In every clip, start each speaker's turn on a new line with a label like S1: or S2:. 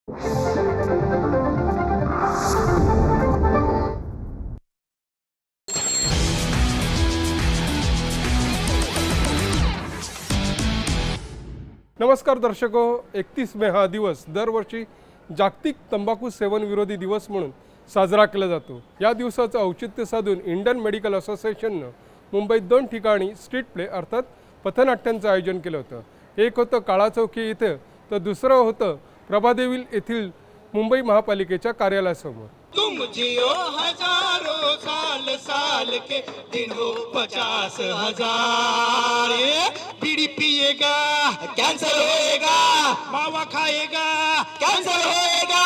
S1: नमस्कार दर्शको, 31 मे हा दिवस दरवर्षी जागतिक तंबाखू सेवन विरोधी दिवस म्हणून साजरा केला जातो। या दिवसाचं औचित्य साधून इंडियन मेडिकल असोसिएशननं मुंबईत 2 ठिकाणी स्ट्रीट प्ले अर्थात पथनाट्यांचं आयोजन केलं होतं। एक होतं काळा चौकी इथे, तर दुसरं होतं प्रभादेवी येथील मुंबई महापालिकेच्या कार्यालयासमोर।
S2: तुम जियो हजारों साल साल के दिन हो 50,000। बीड़ी पिएगा कैंसर होएगा, मावा खाएगा कैंसर होएगा,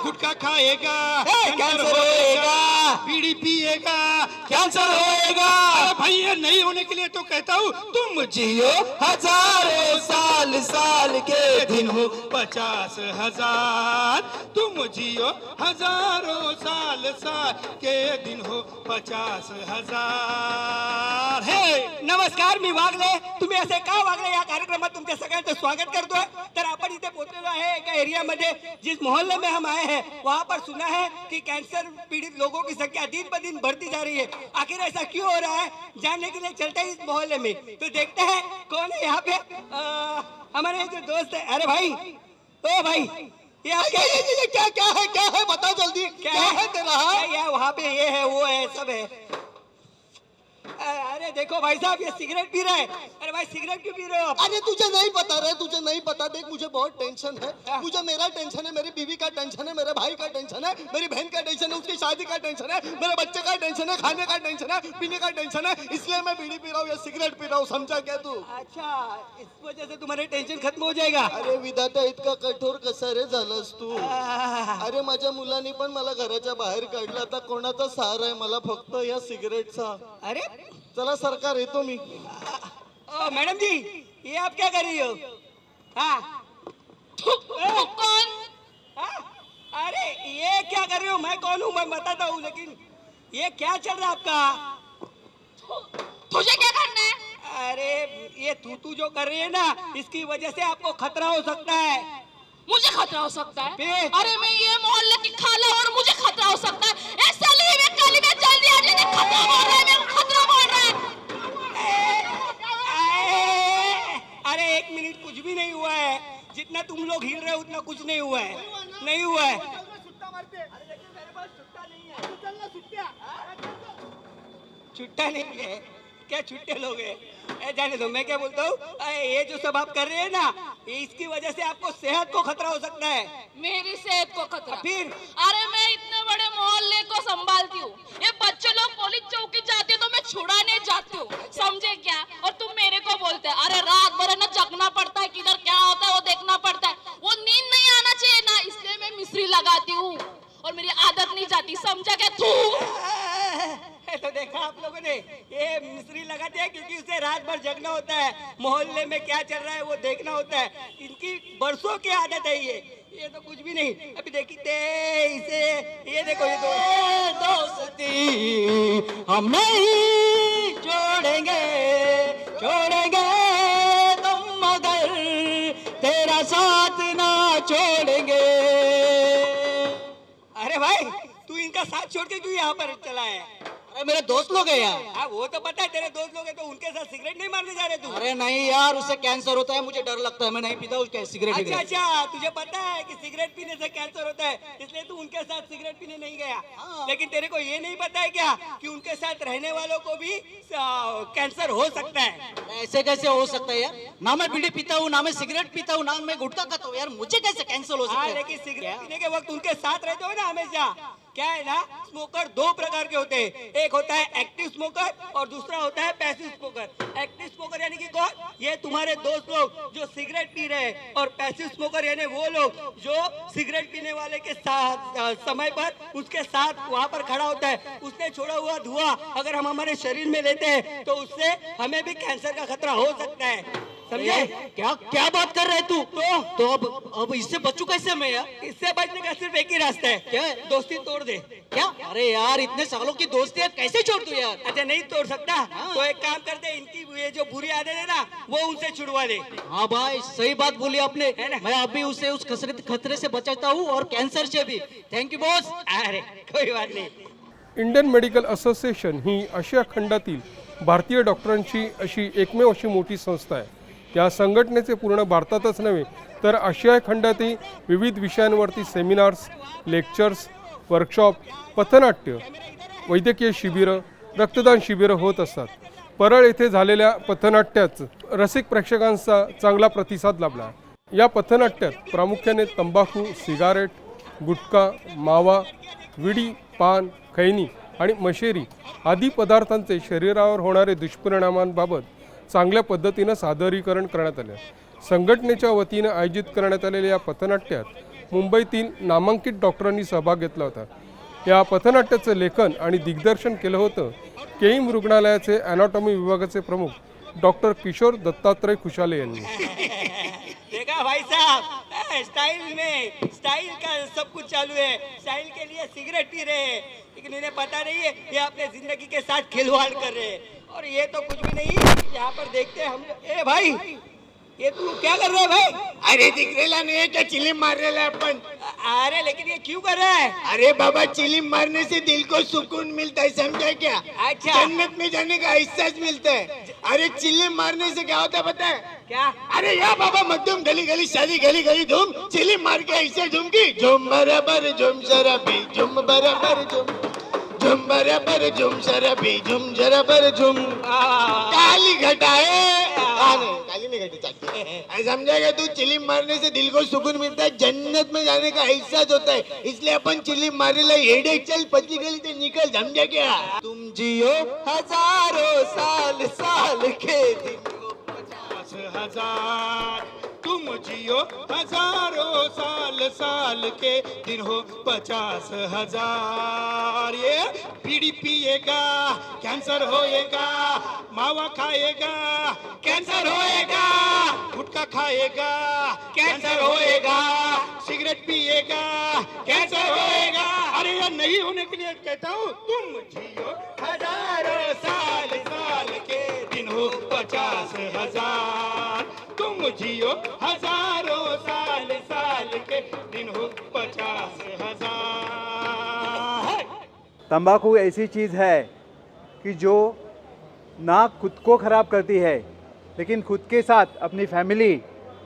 S2: गुटखा खाएगा कैंसर होएगा, बीड़ी पिएगा कैंसर होएगा। भाई ये नहीं होने के लिए तो कहता हूँ तुम जियो हजारों साल साल के दिन हो 50,000। तुम जियो हजारों साल साल के दिन हो 50,000। हे नमस्कार, मी वागले। तुम्ही असे का वागले? या कार्यक्रमात तुमच्या सगळ्यांचं स्वागत करतोय। तर आपण इथे पोहोचलेलो आहे एका एरिया में, जिस मोहल्ले में हम आए हैं वहाँ पर सुना है कि कैंसर पीड़ित लोगों की संख्या दिन ब दिन बढ़ती जा रही है। आखिर ऐसा क्यों हो रहा है, जानने के लिए चलते हैं इस मोहल्ले में। तो देखते हैं कौन है यहाँ पे। हमारे जो दोस्त है। अरे भाई, ओ भाई, ये क्या क्या है, क्या है बता जल्दी, क्या है तेरा? ये वहाँ पे ये है वो है सब है। अरे देखो भाई साहब, ये सिगरेट पी रहे हैं। अरे भाई सिगरेट क्यों पी रहे हो आप?
S3: अरे तुझे नहीं पता रे, तुझे नहीं पता। देख मुझे बहुत टेंशन है। मुझे मेरा टेंशन है, मेरी बीवी का टेंशन है, मेरे भाई का टेंशन है, मेरी बहन का टेंशन है, उसकी शादी का टेंशन है, मेरे बच्चे का टेंशन है, खाने का टेंशन है, पीने का टेंशन है। इसलिए मैं बीड़ी पी रहा हूँ या सिगरेट पी रहा हूँ, समझा क्या तू?
S2: अच्छा, इस वजह से तुम्हारे टेंशन खत्म हो जाएगा।
S3: अरे विधाता, इतका कठोर कसा रे झालास तू? अरे माझ्या मुलांनी पण मला घराच्या बाहेर काढलं। आता कोणाचा सहारा आहे मला? फक्त या सिगरेटचा।
S2: अरे
S3: चला सरकार, येतो मी।
S2: ओ मैडम जी, ये आप क्या कर रही हो? हाँ
S4: कौन?
S2: हाँ? अरे ये क्या कर रहे हो? मैं कौन हूँ मैं बताता हूँ, लेकिन ये क्या चल रहा है आपका?
S4: तुझे क्या करना है?
S2: अरे ये तू जो कर रही है ना, इसकी वजह से आपको खतरा हो सकता है।
S4: मुझे खतरा हो सकता है?
S2: फिर?
S4: अरे मैं ये मोहल्ले की खाला और मुझे खतरा हो सकता है? ऐसा नहीं, मैं काली में जल्दी आ जाए। खतरा बोल रहा है, मैं खतरा बोल रहा है।
S2: अरे 1 मिनट, कुछ भी नहीं हुआ है। जितना तुम लोग हिल रहे हो उतना कुछ नहीं हुआ है, नहीं हुआ है। छुट्टा नहीं है क्या? छुट्टे लोग हैं। जाने दो, मैं क्या बोलता हूँ, ये जो सब आप कर रहे हैं ना, इसकी वजह से आपको सेहत को खतरा हो सकता है।
S4: मेरी सेहत को खतरा?
S2: फिर?
S4: अरे मैं इतने बड़े मोहल्ले को संभालती हूँ। ये बच्चे लोग पुलिस चौकी जाते तो मैं छुड़ाने जाती हूँ, समझे क्या? और तुम मेरे को बोलते हैं अरे रात भर है ना जगना पड़ता है, किधर क्या होता है वो देखना पड़ता है। वो नींद नहीं आना चाहिए ना, इसलिए मैं मिश्री लगाती हूँ और मेरी आदत नहीं जाती, समझा क्या तू?
S2: तो देखा आप लोगों ने, ये मिस्त्री लगाते हैं क्योंकि उसे रात भर जगना होता है, मोहल्ले में क्या चल रहा है वो देखना होता है। इनकी बरसों की आदत है ये तो कुछ भी नहीं। अभी देखते इसे, ये देखो, ये दोस्ती हम नहीं छोड़ेंगे, छोड़ेंगे तुम मगर तेरा साथ ना छोड़ेंगे। अरे भाई, तू इनका साथ छोड़ के क्यों यहाँ पर चला है?
S3: अरे मेरे दोस्त लोग हैं यार।
S2: हाँ वो तो पता है, तेरे दोस्त लोग हैं, तो उनके साथ सिगरेट नहीं मारने जा रहे तू?
S3: अरे नहीं यार, उससे कैंसर होता है, मुझे डर लगता है, मैं नहीं पीता उसके सिगरेट।
S2: अच्छा, तुझे पता है कि सिगरेट पीने से कैंसर होता है, इसलिए तू उनके साथ सिगरेट पीने नहीं गया। लेकिन तेरे को ये नहीं पता है क्या कि उनके साथ रहने वालों को भी कैंसर हो सकता है?
S3: ऐसे कैसे हो सकता है यार? ना मैं बीड़ी पीता हूँ, ना मैं सिगरेट पीता हूँ, ना मैं गुटखा खाता हूँ यार, मुझे कैसे कैंसर हो सकता है?
S2: लेकिन सिगरेट पीने के वक्त उनके साथ रहते हो ना हमेशा। क्या है ना, स्मोकर 2 प्रकार के होते हैं। एक होता है एक्टिव स्मोकर और दूसरा होता है पैसिव स्मोकर। एक्टिव स्मोकर यानी कि कौन? ये तुम्हारे दोस्त लोग जो सिगरेट पी रहे हैं। और पैसिव स्मोकर यानी वो लोग जो सिगरेट पीने वाले के साथ समय पर उसके साथ वहां पर खड़ा होता है। उसने छोड़ा हुआ धुआं अगर हम हमारे शरीर में लेते हैं तो उससे हमें भी कैंसर का खतरा हो सकता है, समझे?
S3: क्या क्या बात कर रहे तू? तो अब इससे बचूं कैसे मैं यार?
S2: इससे बचने का सिर्फ एक ही रास्ता है।
S3: क्या है?
S2: दोस्ती तोड़ दे।
S3: क्या? अरे यार, इतने सालों की दोस्ती है, कैसे छोड़ दूं यार?
S2: अच्छा नहीं तोड़ सकता? तो एक काम करते हैं, इनकी तू ये जो बुरी आदत है ना वो उनसे छुड़वा दे।
S5: हाँ भाई सही बात बोली आपने।
S2: है ना?
S5: मैं अभी उसे उस खतरे से बचाता हूँ और कैंसर से भी। Thank you boss.
S2: अरे कोई बात नहीं।
S1: इंडियन मेडिकल असोसिएशन ही आशिया खंडातील भारतीय डॉक्टरांची अशी एकमेव अशी मोठी संस्था आहे। या संघटनेचे पूर्ण भारतातच नव्हे तर आशिया खंडातही विविध विषयांवरती सेमिनार्स, लेक्चर्स, वर्कशॉप, पथनाट्य, वैद्यकीय शिबिरं, रक्तदान शिबिरं होत असतात। परळ येथे झालेल्या पथनाट्यात रसिक प्रेक्षकांचा चांगला प्रतिसाद लाभला। या पथनाट्यात प्रामुख्याने तंबाखू, सिगारेट, गुटखा, मावा, विडी, पान, खैनी आणि मशेरी आदी पदार्थांचे शरीरावर होणारे दुष्परिणामांबाबत चांगल्या पद्धतीनं सादरीकरण करण्यात आले। संघटनेच्या वतीने आयोजित करण्यात आलेल्या या पथनाट्यात मुंबईतील नामांकित डॉक्टरांनी सहभाग घेतला होता। या पथनाट्याचं लेखन आणि दिग्दर्शन केलं होतं केईम रुग्णालयाचे ॲनाटॉमी विभागाचे प्रमुख डॉक्टर किशोर दत्तात्रय खुशाले यांनी।
S2: देखा भाई साहब, स्टाइल का सब कुछ चालू है। स्टाइल के लिए सिगरेट पी रहे हैं, लेकिन इन्हें पता नहीं है ये अपने जिंदगी के साथ खिलवाड़ कर रहे हैं। और ये तो कुछ भी नहीं। यहाँ पर देखते हैं हम। ए भाई, ये तू क्या कर रहा है भाई?
S6: अरे दिख रेला नहीं है क्या? चिलिम मार रेला है अपन।
S2: अरे लेकिन ये क्यों कर रहा है?
S6: अरे बाबा चिलिम मारने से दिल को सुकून मिलता है, समझा क्या?
S2: अच्छा।
S6: जन्नत में जाने का एहसास मिलता है। अरे चिलिम मारने से क्या होता है पता है?
S2: क्या?
S6: अरे या बाबा मध्यम गली गली शादी गली गली धूम, चिलिम मार के ऐसे झूम की झूम बराबर झूम शराबी झूम बराबर झूम बराबर झूम शराबी झूम जराबर झूम काली घटाए। काली नहीं घटी चाहती। समझेगा तू? चिलिम मारने से दिल को सुकून मिलता है, जन्नत में जाने का एहसास होता है, इसलिए अपन चिलिम मारने हेडे चल पतली गली से निकल, समझा क्या? तुम जियो हजारों साल साल के दिन को 50,000, तुम जियो हजारों साल साल के दिन हो 50,000। ये बीड़ी पिएगा कैंसर होएगा, मावा खाएगा कैंसर होएगा, गुटखा खाएगा कैंसर होएगा, सिगरेट पिएगा कैंसर होएगा। अरे ये नहीं होने के लिए कहता हूँ, तुम जियो हजारों साल साल के दिन हो 50,000, तुम जियो हजारों साल साल के दिन हो 50,000।
S7: तंबाकू ऐसी चीज़ है कि जो ना खुद को ख़राब करती है, लेकिन खुद के साथ अपनी फैमिली,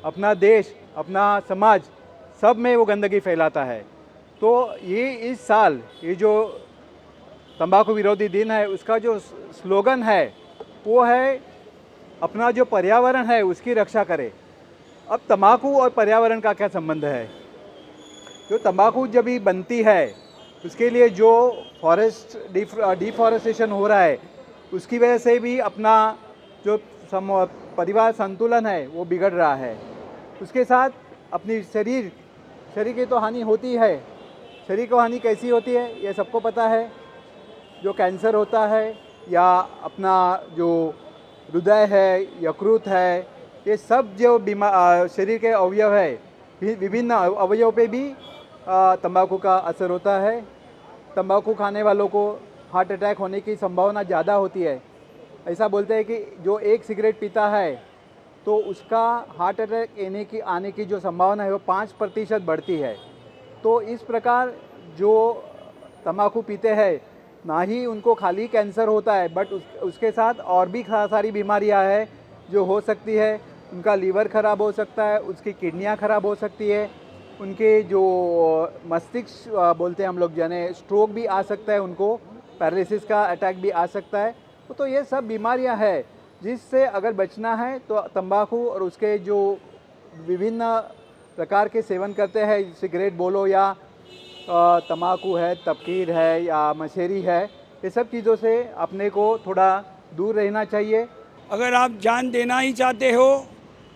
S7: अपना देश, अपना समाज, सब में वो गंदगी फैलाता है। तो ये इस साल ये जो तंबाकू विरोधी दिन है, उसका जो स्लोगन है वो है अपना जो पर्यावरण है उसकी रक्षा करें। अब तंबाकू और पर्यावरण का क्या संबंध है? जो तंबाकू जब भी बनती है उसके लिए जो फॉरेस्ट डिफॉरेस्टेशन हो रहा है, उसकी वजह से भी अपना जो परिवार संतुलन है वो बिगड़ रहा है। उसके साथ अपनी शरीर की तो हानि होती है। शरीर को हानि कैसी होती है ये सबको पता है। जो कैंसर होता है या अपना जो हृदय है, यकृत है, ये सब जो शरीर के अवयव है, विभिन्न अवयव पे भी तंबाकू का असर होता है। तंबाकू खाने वालों को हार्ट अटैक होने की संभावना ज़्यादा होती है। ऐसा बोलते हैं कि जो एक सिगरेट पीता है तो उसका हार्ट अटैक आने की जो संभावना है वो 5% बढ़ती है। तो इस प्रकार जो तंबाकू पीते हैं ना ही उनको खाली कैंसर होता है, बट उसके साथ और भी सारी बीमारियां हैं जो हो सकती है। उनका लीवर ख़राब हो सकता है, उसकी किडनियां ख़राब हो सकती है, उनके जो मस्तिष्क बोलते हैं हम लोग, यानी स्ट्रोक भी आ सकता है, उनको पैरालिसिस का अटैक भी आ सकता है। तो ये सब बीमारियां हैं जिससे अगर बचना है तो तंबाकू और उसके जो विभिन्न प्रकार के सेवन करते हैं, सिगरेट बोलो या तंबाकू है, तपकीर है या मशेरी है, ये सब चीज़ों से अपने को थोड़ा दूर रहना चाहिए।
S8: अगर आप जान देना ही चाहते हो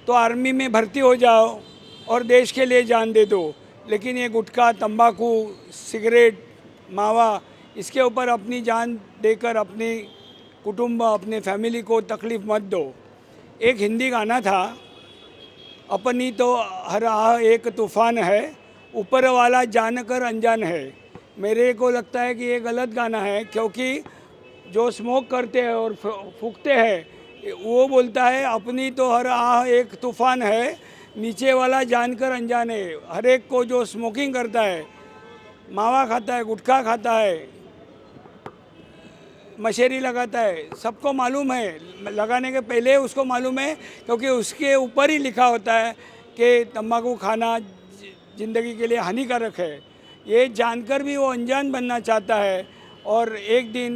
S8: तो आर्मी में भर्ती हो जाओ और देश के लिए जान दे दो, लेकिन ये गुटखा, तंबाकू, सिगरेट, मावा, इसके ऊपर अपनी जान देकर अपने कुटुंब, अपने फैमिली को तकलीफ़ मत दो। एक हिंदी गाना था, अपनी तो हर एक तूफ़ान है, ऊपर वाला जानकर अनजान है। मेरे को लगता है कि ये गलत गाना है, क्योंकि जो स्मोक करते हैं और फूकते हैं वो बोलता है अपनी तो हर आह एक तूफान है, नीचे वाला जानकर अनजाने। हर एक को जो स्मोकिंग करता है, मावा खाता है, गुटखा खाता है, मशेरी लगाता है, सबको मालूम है, लगाने के पहले उसको मालूम है, क्योंकि उसके ऊपर ही लिखा होता है कि तंबाकू खाना ज़िंदगी के लिए हानिकारक है। ये जानकर भी वो अनजान बनना चाहता है और एक दिन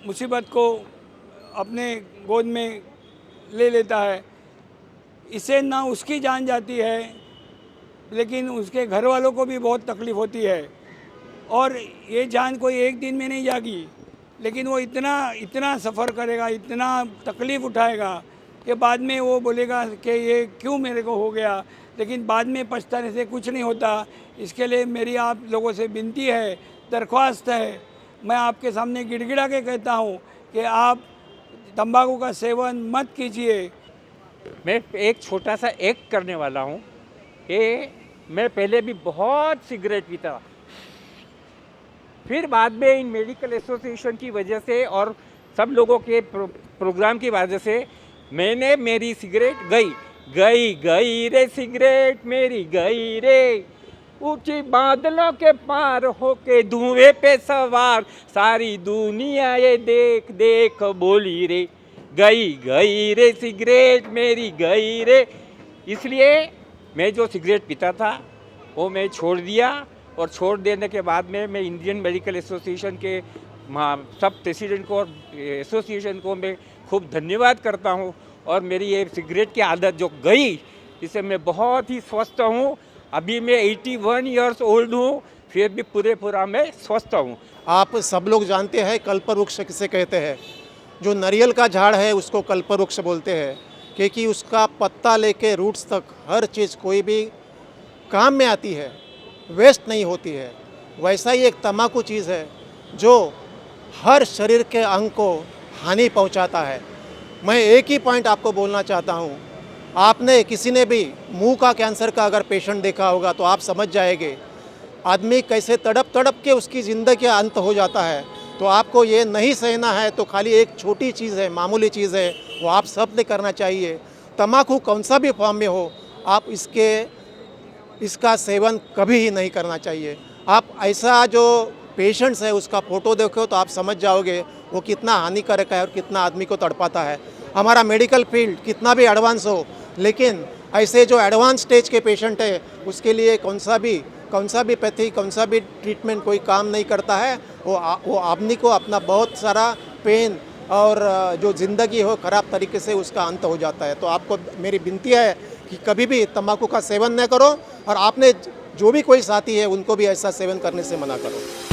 S8: मुसीबत को अपने गोद में ले लेता है। इससे ना उसकी जान जाती है, लेकिन उसके घर वालों को भी बहुत तकलीफ़ होती है। और ये जान कोई एक दिन में नहीं जागी, लेकिन वो इतना सफ़र करेगा, इतना तकलीफ़ उठाएगा कि बाद में वो बोलेगा कि ये क्यों मेरे को हो गया, लेकिन बाद में पछताने से कुछ नहीं होता। इसके लिए मेरी आप लोगों से विनती है, दरख्वास्त है, मैं आपके सामने गिड़गिड़ा के कहता हूँ कि आप तंबाकू का सेवन मत कीजिए।
S9: मैं एक छोटा सा एक्ट करने वाला हूँ कि मैं पहले भी बहुत सिगरेट पीता, फिर बाद में इन मेडिकल एसोसिएशन की वजह से और सब लोगों के प्रोग्राम की वजह से मैंने मेरी सिगरेट गई रे सिगरेट मेरी गई रे, ऊंची बादलों के पार होके धुएं पे सवार, सारी दुनिया ये देख देख बोली रे, गई रे सिगरेट मेरी गई रे। इसलिए मैं जो सिगरेट पीता था वो मैं छोड़ दिया, और छोड़ देने के बाद में मैं इंडियन मेडिकल एसोसिएशन के सब प्रेसिडेंट को और एसोसिएशन को मैं खूब धन्यवाद करता हूँ। और मेरी ये सिगरेट की आदत जो गई, इससे मैं बहुत ही स्वस्थ हूँ। अभी मैं 81 ईयर्स ओल्ड हूँ, फिर भी पूरा मैं स्वस्थ हूँ।
S6: आप सब लोग जानते हैं कल्पवृक्ष किसे कहते हैं। जो नारियल का झाड़ है उसको कल्पवृक्ष बोलते हैं, क्योंकि उसका पत्ता लेके रूट्स तक हर चीज़ कोई भी काम में आती है, वेस्ट नहीं होती है। वैसा ही एक तम्बाकू चीज़ है जो हर शरीर के अंग को हानि पहुंचाता है। मैं एक ही पॉइंट आपको बोलना चाहता हूं, आपने किसी ने भी मुंह का कैंसर का अगर पेशेंट देखा होगा तो आप समझ जाएंगे आदमी कैसे तड़प के उसकी ज़िंदगी का अंत हो जाता है। तो आपको ये नहीं सहना है तो खाली एक छोटी चीज़ है, मामूली चीज़ है, वो आप सब ने करना चाहिए। तम्बाकू कौन सा भी फॉर्म में हो, आप इसका सेवन कभी ही नहीं करना चाहिए। आप ऐसा जो पेशेंट्स है उसका फ़ोटो देखो तो आप समझ जाओगे वो कितना हानिकारक है और कितना आदमी को तड़पाता है। हमारा मेडिकल फील्ड कितना भी एडवांस हो, लेकिन ऐसे जो एडवांस स्टेज के पेशेंट है उसके लिए कौन सा भी पैथी, कौन सा भी ट्रीटमेंट कोई काम नहीं करता है। वो आदमी को अपना बहुत सारा पेन और जो ज़िंदगी हो ख़राब तरीके से उसका अंत हो जाता है। तो आपको मेरी विनती है कि कभी भी तंबाकू का सेवन न करो, और आपने जो भी कोई साथी है उनको भी ऐसा सेवन करने से मना करो।